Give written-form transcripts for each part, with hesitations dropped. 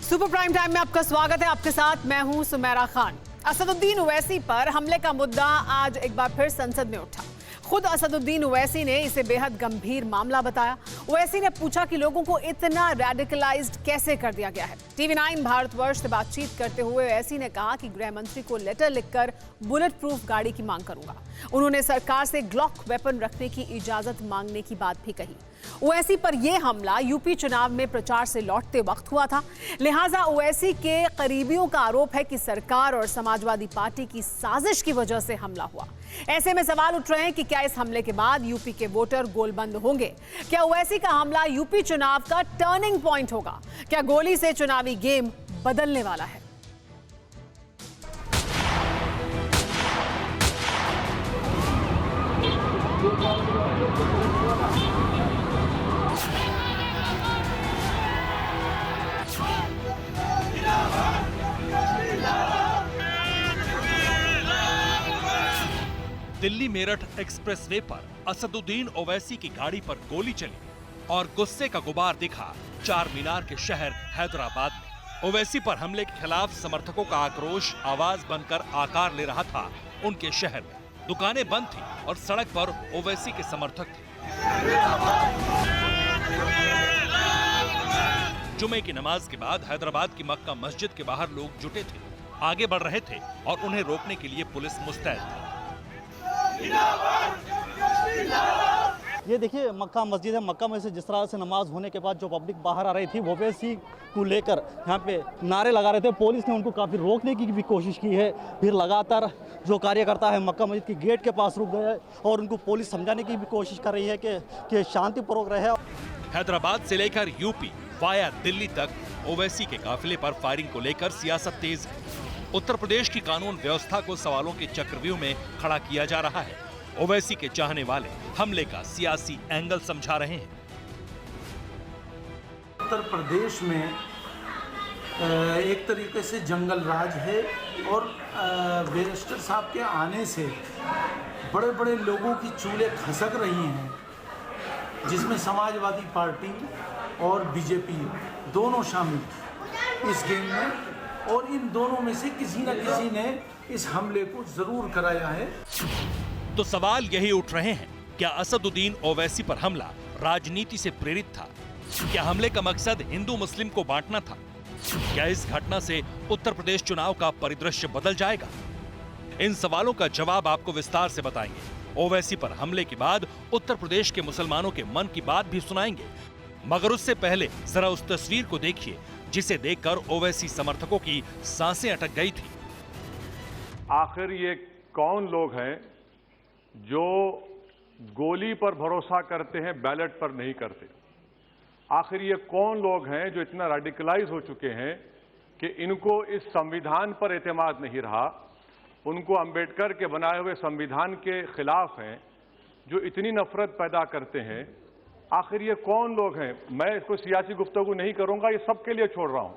Super prime time में आपका स्वागत है। आपके साथ मैं हूं सुमेरा खान। असदुद्दीन ओवैसी पर हमले का मुद्दा आज एक बार फिर संसद में उठा। खुद असदुद्दीन ओवैसी ने इसे बेहद गंभीर मामला बताया। ओवैसी ने पूछा कि लोगों को इतना रेडिकलाइज्ड कैसे कर दिया गया है। टीवी 9 भारतवर्ष से बातचीत करते हुए ओवैसी ने कहा कि गृह मंत्री को लेटर लिखकर बुलेट प्रूफ गाड़ी की मांग करूंगा। उन्होंने सरकार से ग्लॉक वेपन रखने की इजाजत मांगने की बात भी कही। ओवैसी पर यह हमला यूपी चुनाव में प्रचार से लौटते वक्त हुआ था, लिहाजा ओवैसी के करीबियों का आरोप है कि सरकार और समाजवादी पार्टी की साजिश की वजह से हमला हुआ। ऐसे में सवाल उठ रहे हैं कि क्या इस हमले के बाद यूपी के वोटर गोलबंद होंगे? क्या ओवैसी का हमला यूपी चुनाव का टर्निंग पॉइंट होगा? क्या गोली से चुनावी गेम बदलने वाला है? दिल्ली मेरठ एक्सप्रेसवे पर असदुद्दीन ओवैसी की गाड़ी पर गोली चली और गुस्से का गुबार दिखा चार मीनार के शहर हैदराबाद में। ओवैसी पर हमले के खिलाफ समर्थकों का आक्रोश आवाज बनकर आकार ले रहा था। उनके शहर में दुकानें बंद थी और सड़क पर ओवैसी के समर्थक थे। जुमे की नमाज के बाद हैदराबाद की मक्का मस्जिद के बाहर लोग जुटे थे, आगे बढ़ रहे थे और उन्हें रोकने के लिए पुलिस मुस्तैद थी। ये देखिए मक्का मस्जिद है। मक्का में से जिस तरह से नमाज होने के बाद जो पब्लिक बाहर आ रही थी, ओवैसी को लेकर यहाँ पे नारे लगा रहे थे। पुलिस ने उनको काफ़ी रोकने की भी कोशिश की है। फिर लगातार जो कार्यकर्ता है मक्का मस्जिद की गेट के पास रुक गए और उनको पुलिस समझाने की भी कोशिश कर रही है कि शांतिपूर्वक रहे। हैदराबाद से लेकर यूपी वाया दिल्ली तक ओवैसी के काफिले पर फायरिंग को लेकर सियासत तेज है। उत्तर प्रदेश की कानून व्यवस्था को सवालों के चक्रव्यूह में खड़ा किया जा रहा है। ओवैसी के चाहने वाले हमले का सियासी एंगल समझा रहे हैं। उत्तर प्रदेश में एक तरीके से जंगल राज है और बैरिस्टर साहब के आने से बड़े बड़े लोगों की चूल्हे खसक रही हैं, जिसमें समाजवादी पार्टी और बीजेपी दोनों शामिल इस गेम में, और इन दोनों में से किसी न किसी ने इस हमले को जरूर कराया है। तो सवाल यही उठ रहे हैं, क्या असदुद्दीन ओवैसी पर हमला राजनीति से प्रेरित था? क्या हमले का मकसद हिंदू मुस्लिम को बांटना था? क्या इस घटना से उत्तर प्रदेश चुनाव का परिदृश्य बदल जाएगा? इन सवालों का जवाब आपको विस्तार से बताएंगे। ओवैसी पर हमले के बाद उत्तर प्रदेश के मुसलमानों के मन की बात भी सुनाएंगे, मगर उससे पहले जरा उस तस्वीर को देखिए जिसे देखकर ओवैसी समर्थकों की सांसें अटक गई थी। आखिर ये कौन लोग हैं जो गोली पर भरोसा करते हैं, बैलेट पर नहीं करते? आखिर ये कौन लोग हैं जो इतना रेडिकलाइज हो चुके हैं कि इनको इस संविधान पर एतमाद नहीं रहा, उनको अंबेडकर के बनाए हुए संविधान के खिलाफ हैं, जो इतनी नफरत पैदा करते हैं? आखिर ये कौन लोग हैं? मैं इसको सियासी गुफ्तगू नहीं करूंगा, ये सबके लिए छोड़ रहा हूं।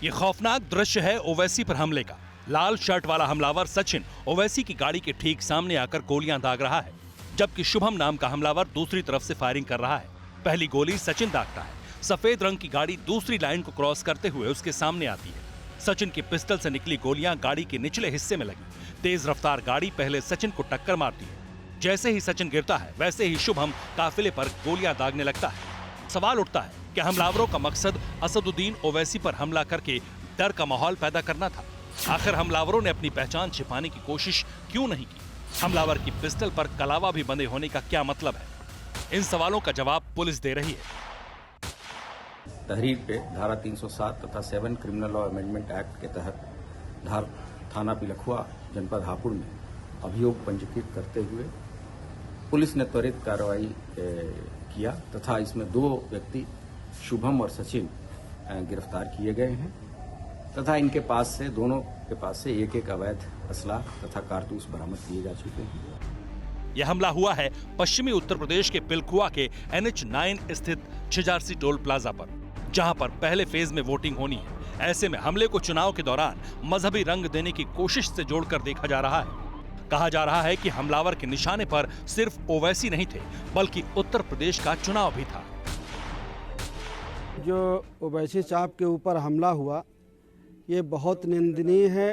ये खौफनाक दृश्य है ओवैसी पर हमले का। लाल शर्ट वाला हमलावर सचिन ओवैसी की गाड़ी के ठीक सामने आकर गोलियां दाग रहा है, जबकि शुभम नाम का हमलावर दूसरी तरफ से फायरिंग कर रहा है। पहली गोली सचिन दागता है। सफेद रंग की गाड़ी दूसरी लाइन को क्रॉस करते हुए उसके सामने आती है। सचिन की पिस्टल से निकली गोलियां गाड़ी के निचले हिस्से में लगी। तेज रफ्तार गाड़ी पहले सचिन को टक्कर मारती है। जैसे ही सचिन गिरता है वैसे ही शुभम काफिले पर गोलियां दागने लगता है। सवाल उठता है कि हमलावरों का मकसद असदुद्दीन ओवैसी पर हमला करके डर का माहौल पैदा करना था। आखिर हमलावरों ने अपनी पहचान छिपाने की कोशिश क्यों नहीं की? हमलावर की पिस्टल पर कलावा भी बंधे होने का क्या मतलब है? इन सवालों का जवाब पुलिस दे रही है। तहरीर पे धारा 307 तथा 7 क्रिमिनल लॉ अमेंडमेंट एक्ट के तहत थाना पिलखुआ जनपद हापुड़ में अभियोग पंजीकृत करते हुए पुलिस ने त्वरित कार्रवाई किया तथा इसमें 2 व्यक्ति शुभम और सचिन गिरफ्तार किए गए हैं तथा इनके पास से दोनों के पास से एक अवैध असला तथा कारतूस बरामद किए जा चुके हैं। यह हमला हुआ है पश्चिमी उत्तर प्रदेश के पिलखुआ के NH9 स्थित छिजारसी टोल प्लाजा पर, जहां पर पहले फेज में वोटिंग होनी है। ऐसे में हमले को चुनाव के दौरान मजहबी रंग देने की कोशिश से जोड़कर देखा जा रहा है। कहा जा रहा है कि हमलावर के निशाने पर सिर्फ ओवैसी नहीं थे, बल्कि उत्तर प्रदेश का चुनाव भी था। जो ओवैसी साहब के ऊपर हमला हुआ ये बहुत निंदनीय है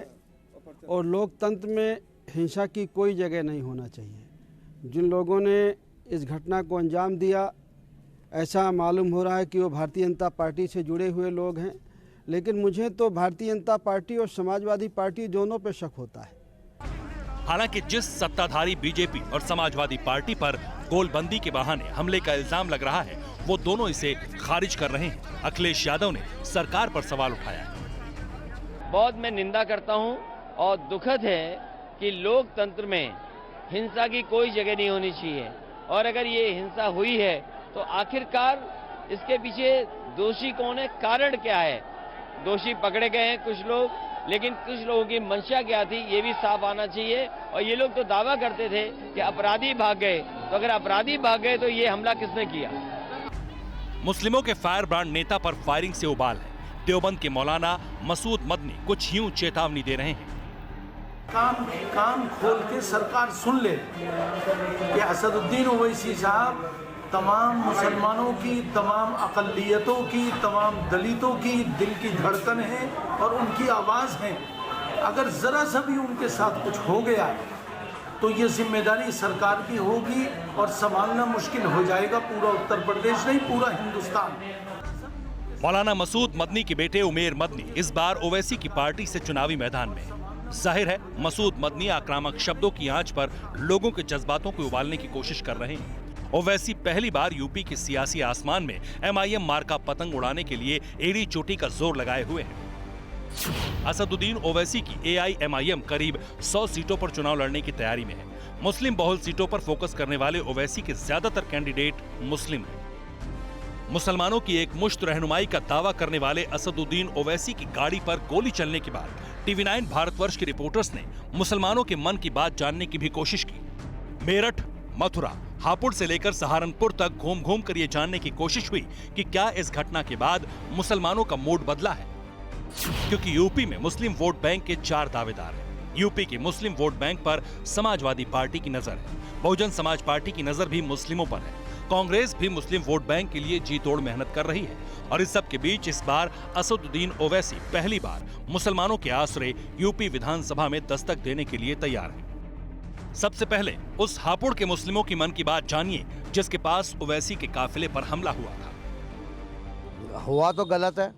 और लोकतंत्र में हिंसा की कोई जगह नहीं होना चाहिए। जिन लोगों ने इस घटना को अंजाम दिया ऐसा मालूम हो रहा है कि वो भारतीय जनता पार्टी से जुड़े हुए लोग हैं, लेकिन मुझे तो भारतीय जनता पार्टी और समाजवादी पार्टी दोनों पे शक होता है। हालांकि जिस सत्ताधारी बीजेपी और समाजवादी पार्टी पर गोलबंदी के बहाने हमले का इल्जाम लग रहा है वो दोनों इसे खारिज कर रहे हैं। अखिलेश यादव ने सरकार पर सवाल उठाया है। बहुत मैं निंदा करता हूं और दुखद है कि लोकतंत्र में हिंसा की कोई जगह नहीं होनी चाहिए, और अगर ये हिंसा हुई है तो आखिरकार इसके पीछे दोषी कौन है, कारण क्या है। दोषी पकड़े गए हैं कुछ लोग, लेकिन कुछ लोगों की मंशा क्या थी ये भी साफ आना चाहिए। और ये लोग तो दावा करते थे कि अपराधी भाग गए, तो अगर अपराधी भाग गए तो ये हमला किसने किया। मुस्लिमों के फायर ब्रांड नेता पर फायरिंग से उबाल है। देवबंद के मौलाना मसूद मदनी कुछ यूं चेतावनी दे रहे हैं। कान खोल के सरकार सुन ले कि असदुद्दीन ओवैसी साहब तमाम मुसलमानों की, तमाम अक़लियतों की, तमाम दलितों की दिल की धड़कन है और उनकी आवाज़ है। अगर ज़रा सा भी उनके साथ कुछ हो गया तो ये जिम्मेदारी सरकार की होगी और संभालना मुश्किल हो जाएगा पूरा उत्तर प्रदेश नहीं, पूरा हिंदुस्तान। मौलाना मसूद मदनी के बेटे उमेर मदनी इस बार ओवैसी की पार्टी से चुनावी मैदान में। जाहिर है मसूद मदनी आक्रामक शब्दों की आंच पर लोगों के जज्बातों को उबालने की कोशिश कर रहे हैं। ओवैसी पहली बार यूपी के सियासी आसमान में MIM मार्का पतंग उड़ाने के लिए एड़ी चोटी का जोर लगाए हुए हैं। असदुद्दीन ओवैसी की AIMIM करीब 100 सीटों पर चुनाव लड़ने की तैयारी में है। मुस्लिम बहुल सीटों पर फोकस करने वाले ओवैसी के ज्यादातर कैंडिडेट मुस्लिम हैं। मुसलमानों की एक मुश्त रहनुमाई का दावा करने वाले असदुद्दीन ओवैसी की गाड़ी पर गोली चलने के बाद TV9 भारतवर्ष के रिपोर्टर्स ने मुसलमानों के मन की बात जानने की भी कोशिश की। मेरठ, मथुरा, हापुड़ से लेकर सहारनपुर तक घूम घूम कर ये जानने की कोशिश हुई कि क्या इस घटना के बाद मुसलमानों का मूड बदला है, क्योंकि यूपी में मुस्लिम वोट बैंक के 4 दावेदार हैं। यूपी के मुस्लिम वोट बैंक पर समाजवादी पार्टी की नजर है, बहुजन समाज पार्टी की नजर भी मुस्लिमों पर है, कांग्रेस भी मुस्लिम वोट बैंक के लिए जी तोड़ मेहनत कर रही है। और इस सब के बीच इस बार असदुद्दीन ओवैसी पहली बार मुसलमानों के आसरे यूपी विधानसभा में दस्तक देने के लिए तैयार है। सबसे पहले उस हापुड़ के मुस्लिमों की मन की बात जानिए जिसके पास ओवैसी के काफिले पर हमला हुआ था। हुआ तो गलत है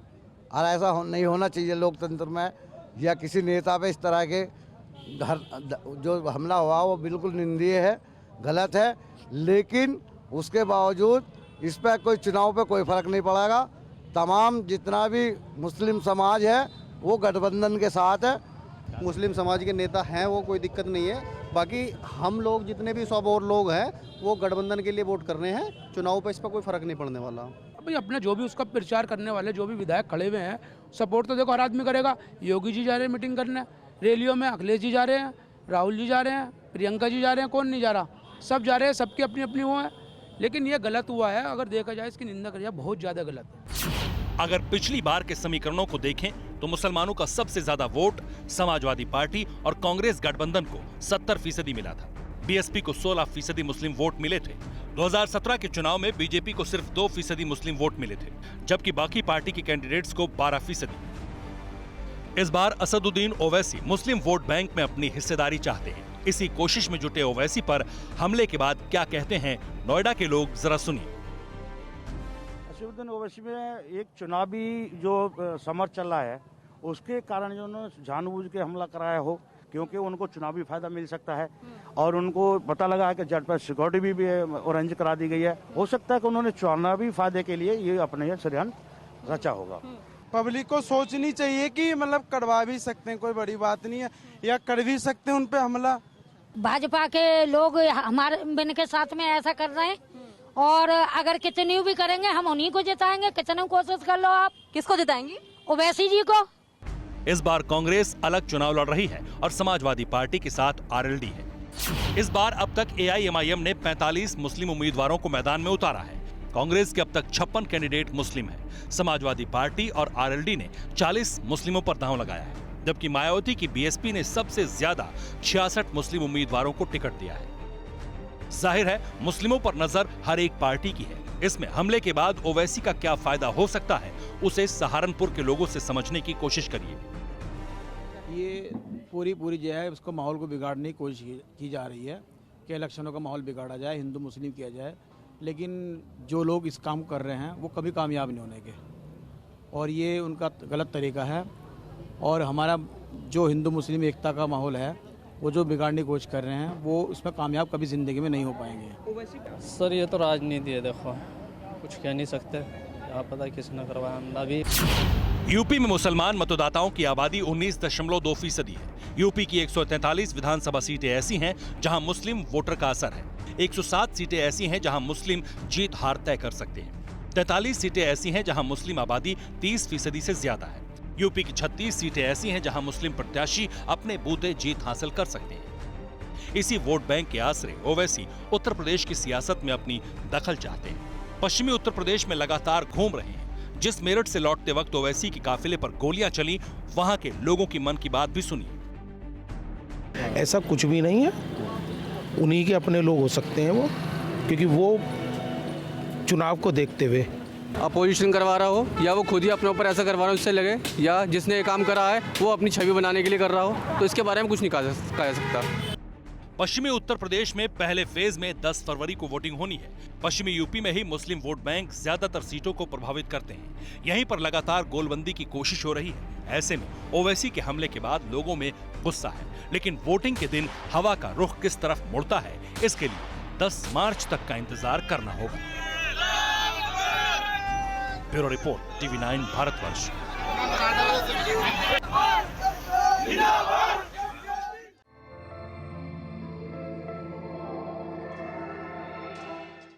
और ऐसा नहीं होना चाहिए लोकतंत्र में, या किसी नेता पे इस तरह के जो हमला हुआ वो बिल्कुल निंदनीय है, गलत है। लेकिन उसके बावजूद इस पर कोई चुनाव पे कोई फर्क नहीं पड़ेगा। तमाम जितना भी मुस्लिम समाज है वो गठबंधन के साथ है। मुस्लिम समाज के नेता हैं वो कोई दिक्कत नहीं है, बाकी हम लोग जितने भी 100 और लोग हैं वो गठबंधन के लिए वोट करने हैं। चुनाव पर इस पर कोई फर्क नहीं पड़ने वाला। भाई अपने जो भी उसका प्रचार करने वाले जो भी विधायक खड़े हुए हैं, सपोर्ट तो देखो हर आदमी करेगा। योगी जी जा रहे हैं मीटिंग करने, रैलियों में अखिलेश जी जा रहे हैं, राहुल जी जा रहे हैं, प्रियंका जी जा रहे हैं, कौन नहीं जा रहा, सब जा रहे हैं, सबकी अपनी अपनी वो है। लेकिन ये गलत हुआ है, अगर देखा जाए इसकी निंदा करी जाए बहुत ज्यादा गलत है। अगर पिछली बार के समीकरणों को देखें तो मुसलमानों का सबसे ज्यादा वोट समाजवादी पार्टी और कांग्रेस गठबंधन को 70% मिला था। बीएसपी को 16% मुस्लिम वोट मिले थे। 2017 के चुनाव में बीजेपी को सिर्फ 2% मुस्लिम वोट मिले थे, जबकि बाकी पार्टी के कैंडिडेट्स को 12%। इस बार असदुद्दीन ओवैसी मुस्लिम वोट बैंक में अपनी हिस्सेदारी चाहते हैं। इसी कोशिश में जुटे ओवैसी पर हमले के बाद क्या कहते हैं नोएडा के लोग, जरा सुनिए। असदुद्दीन ओवैसी में एक चुनावी जो समर चल रहा है उसके कारण जो उन्होंने जानबूझ के हमला कराया हो, क्योंकि उनको चुनावी फायदा मिल सकता है और उनको पता लगा है कि जट पर सिक्योरिटी भी अरेंज करा दी गई है। हो सकता है कि उन्होंने चुनावी फायदे के लिए ये अपने षड्यंत्र रचा होगा। पब्लिक को सोचनी चाहिए कि मतलब करवा भी सकते हैं, कोई बड़ी बात नहीं है, या कर भी सकते हैं उन पे हमला। भाजपा के लोग हमारे बिन के साथ में ऐसा कर रहे हैं और अगर कितनी भी करेंगे हम उन्हीं को जिताएंगे। कितनी कोशिश कर लो आप। किसको जिताएंगी? ओवैसी जी को। इस बार कांग्रेस अलग चुनाव लड़ रही है और समाजवादी पार्टी के साथ RLD है। इस बार अब तक AIMIM ने 45 मुस्लिम उम्मीदवारों को मैदान में उतारा है। कांग्रेस के अब तक 56 कैंडिडेट मुस्लिम हैं। समाजवादी पार्टी और RLD ने 40 मुस्लिमों पर दांव लगाया है, जबकि मायावती की BSP ने सबसे ज्यादा 66 मुस्लिम उम्मीदवारों को टिकट दिया है। जाहिर है मुस्लिमों पर नजर हर एक पार्टी की है। इसमें हमले के बाद ओवैसी का क्या फायदा हो सकता है, उसे सहारनपुर के लोगों से समझने की कोशिश करिए। ये पूरी जो है उसको माहौल को बिगाड़ने की कोशिश की जा रही है कि इलेक्शनों का माहौल बिगाड़ा जाए, हिंदू मुस्लिम किया जाए। लेकिन जो लोग इस काम कर रहे हैं वो कभी कामयाब नहीं होने के, और ये उनका गलत तरीका है। और हमारा जो हिंदू मुस्लिम एकता का माहौल है वो जो बिगाड़ने की कोशिश कर रहे हैं वो इसमें कामयाब कभी ज़िंदगी में नहीं हो पाएंगे। सर ये तो राजनीति है, देखो कुछ कह नहीं सकते, क्या पता किसने करवाया हमला भी। यूपी में मुसलमान मतदाताओं की आबादी 19.2% है। यूपी की 143 विधानसभा सीटें ऐसी हैं जहां मुस्लिम वोटर का असर है। 107 सीटें ऐसी हैं जहां मुस्लिम जीत हार तय कर सकते हैं। 43 सीटें ऐसी हैं जहां मुस्लिम आबादी 30% से ज्यादा है। यूपी की 36 सीटें ऐसी हैं जहां मुस्लिम प्रत्याशी अपने बूते जीत हासिल कर सकते हैं। इसी वोट बैंक के आसरे ओवैसी उत्तर प्रदेश की सियासत में अपनी दखल चाहते हैं। पश्चिमी उत्तर प्रदेश में लगातार घूम रहे हैं। जिस मेरठ से लौटते वक्त ओवैसी की काफिले पर गोलियां चली, वहां के लोगों की मन की बात भी सुनिए। ऐसा कुछ भी नहीं है, उन्हीं के अपने लोग हो सकते हैं वो, क्योंकि वो चुनाव को देखते हुए अपोजिशन करवा रहा हो या वो खुद ही अपने ऊपर ऐसा करवा रहा हो इससे लगे, या जिसने ये काम करा है वो अपनी छवि बनाने के लिए कर रहा हो, तो इसके बारे में कुछ नहीं कहा सकता। पश्चिमी उत्तर प्रदेश में पहले फेज में 10 फरवरी को वोटिंग होनी है। पश्चिमी यूपी में ही मुस्लिम वोट बैंक ज्यादातर सीटों को प्रभावित करते हैं। यहीं पर लगातार गोलबंदी की कोशिश हो रही है। ऐसे में ओवैसी के हमले के बाद लोगों में गुस्सा है, लेकिन वोटिंग के दिन हवा का रुख किस तरफ मुड़ता है, इसके लिए 10 मार्च तक का इंतजार करना होगा। Bureau report, TV9 Bharatvarsh.